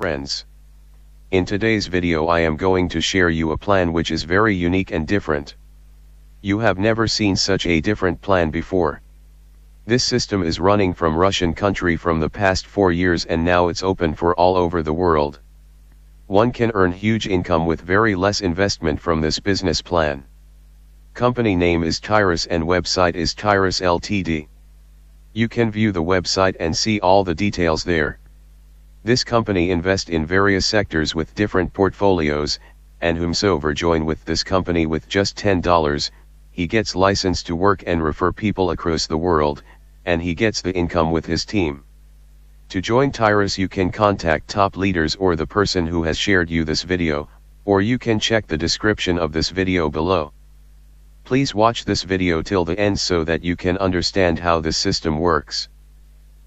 friends. In today's video I am going to share you a plan which is very unique and different. You have never seen such a different plan before. This system is running from Russian country from the past 4 years and now it's open for all over the world. One can earn huge income with very less investment from this business plan. Company name is Tyrus and website is Tyrus Ltd. You can view the website and see all the details there. This company invest in various sectors with different portfolios, and whomsoever join with this company with just $10, he gets license to work and refer people across the world, and he gets the income with his team. To join Tyrus you can contact top leaders or the person who has shared you this video, or you can check the description of this video below. Please watch this video till the end so that you can understand how this system works.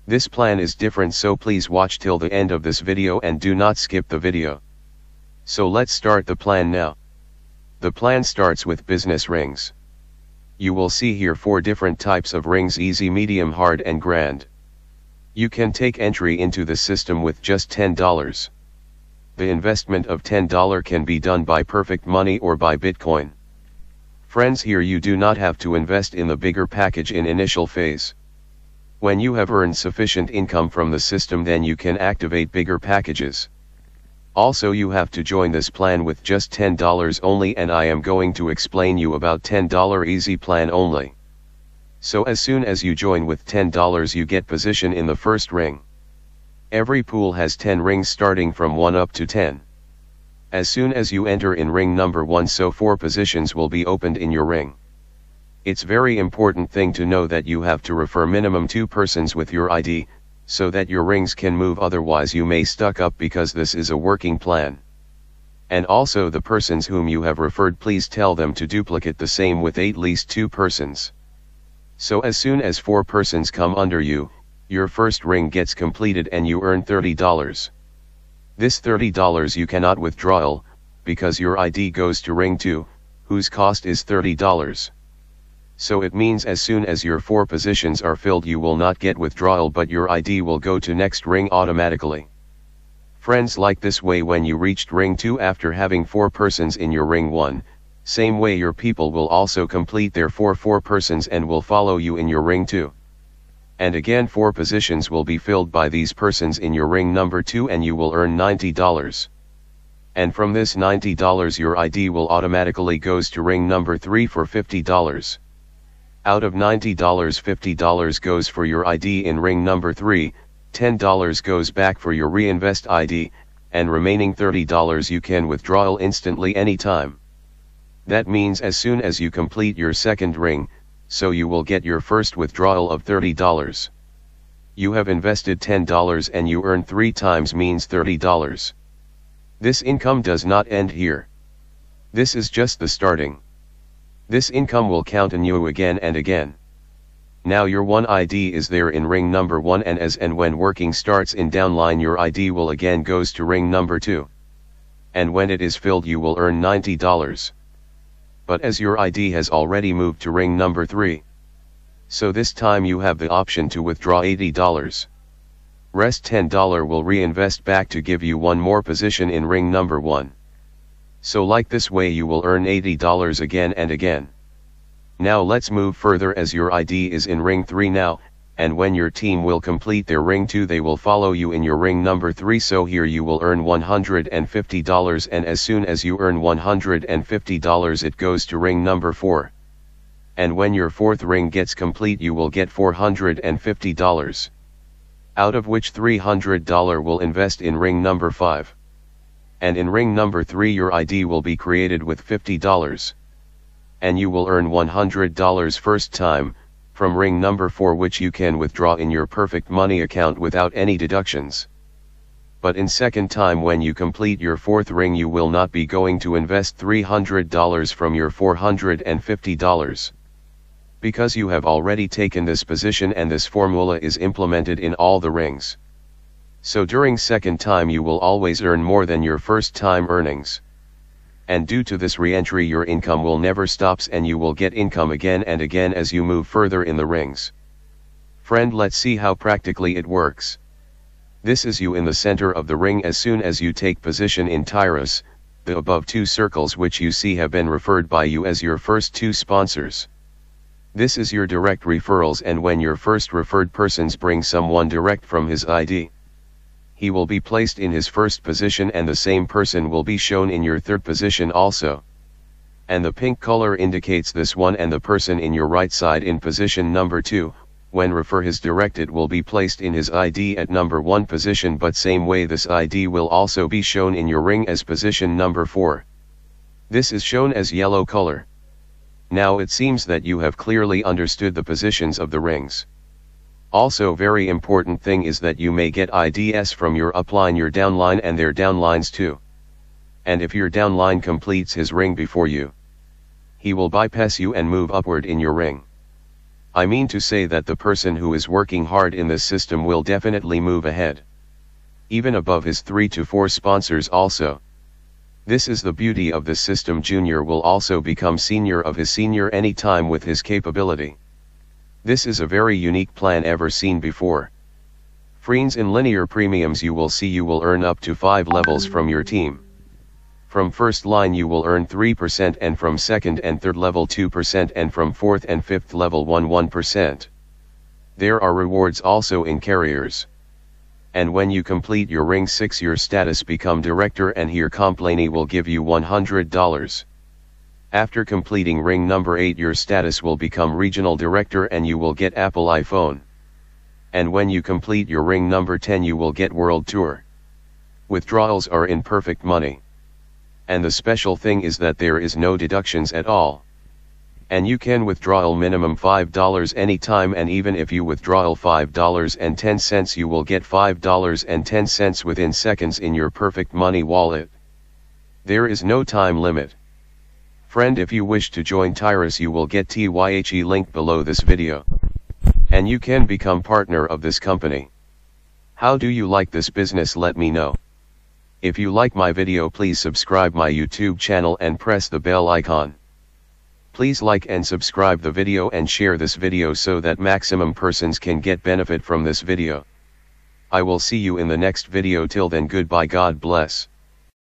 This plan is different, so please watch till the end of this video and do not skip the video. So let's start the plan now. The plan starts with business rings. You will see here 4 different types of rings: easy, medium, hard and grand. You can take entry into the system with just $10. The investment of $10 can be done by Perfect Money or by Bitcoin. Friends, here you do not have to invest in the bigger package in initial phase. When you have earned sufficient income from the system, then you can activate bigger packages. Also, you have to join this plan with just $10 only, and I am going to explain you about $10 easy plan only. So as soon as you join with $10 you get position in the first ring. Every pool has 10 rings starting from 1 up to 10. As soon as you enter in ring number 1, so 4 positions will be opened in your ring. It's very important thing to know that you have to refer minimum 2 persons with your ID, so that your rings can move, otherwise you may stuck up, because this is a working plan. And also the persons whom you have referred, please tell them to duplicate the same with at least 2 persons. So as soon as 4 persons come under you, your first ring gets completed and you earn $30. This $30 you cannot withdraw, because your ID goes to ring 2, whose cost is $30. So it means as soon as your 4 positions are filled you will not get withdrawal, but your ID will go to next ring automatically. Friends, like this way, when you reached ring 2 after having 4 persons in your ring 1, same way your people will also complete their 4 persons and will follow you in your ring 2. And again 4 positions will be filled by these persons in your ring number 2 and you will earn $90. And from this $90 your ID will automatically goes to ring number 3 for $50. Out of $90, $50 goes for your ID in ring number 3, $10 goes back for your reinvest ID, and remaining $30 you can withdraw instantly anytime. That means as soon as you complete your second ring, so you will get your first withdrawal of $30. You have invested $10 and you earn 3 times, means $30. This income does not end here. This is just the starting. This income will continue again and again. Now your 1 ID is there in ring number 1, and when working starts in downline your ID will again goes to ring number 2. And when it is filled you will earn $90. But as your ID has already moved to ring number 3, so this time you have the option to withdraw $80. Rest $10 will reinvest back to give you 1 more position in ring number 1. So like this way you will earn $80 again and again. Now let's move further, as your ID is in ring 3 now, and when your team will complete their ring 2 they will follow you in your ring number 3, so here you will earn $150, and as soon as you earn $150 it goes to ring number 4. And when your 4th ring gets complete you will get $450. Out of which $300 will invest in ring number 5. And in ring number 3 your ID will be created with $50. And you will earn $100 first time, from ring number 4, which you can withdraw in your Perfect Money account without any deductions. But in second time, when you complete your 4th ring, you will not be going to invest $300 from your $450. Because you have already taken this position and this formula is implemented in all the rings. So during second time you will always earn more than your first time earnings. And due to this re-entry your income will never stops and you will get income again and again as you move further in the rings. Friend, let's see how practically it works. This is you in the center of the ring. As soon as you take position in Tyros, the above two circles which you see have been referred by you as your first two sponsors. This is your direct referrals, and when your first referred persons bring someone direct from his ID, he will be placed in his first position and the same person will be shown in your third position also. And the pink color indicates this one, and the person in your right side in position number 2, when refer his direct, it will be placed in his ID at number 1 position, but same way this ID will also be shown in your ring as position number 4. This is shown as yellow color. Now it seems that you have clearly understood the positions of the rings. Also very important thing is that you may get IDs from your upline, your downline and their downlines too. And if your downline completes his ring before you, he will bypass you and move upward in your ring. I mean to say that the person who is working hard in this system will definitely move ahead, even above his 3 to 4 sponsors also. This is the beauty of this system. Junior will also become senior of his senior anytime with his capability. This is a very unique plan ever seen before. Friends, in linear premiums you will see you will earn up to 5 levels from your team. From first line you will earn 3%, and from second and third level 2%, and from fourth and fifth level 1%. There are rewards also in carriers. And when you complete your ring 6 your status become director, and here company will give you $100. After completing ring number 8 your status will become regional director and you will get Apple iPhone. And when you complete your ring number 10 you will get world tour. Withdrawals are in perfect money. And the special thing is that there is no deductions at all. And you can withdraw minimum $5 anytime, and even if you withdraw $5.10 you will get $5.10 within seconds in your perfect money wallet. There is no time limit. Friend, if you wish to join Tyros you will get TYHE link below this video. And you can become partner of this company. How do you like this business? Let me know. If you like my video please subscribe my YouTube channel and press the bell icon. Please like and subscribe the video and share this video so that maximum persons can get benefit from this video. I will see you in the next video. Till then, goodbye. God bless.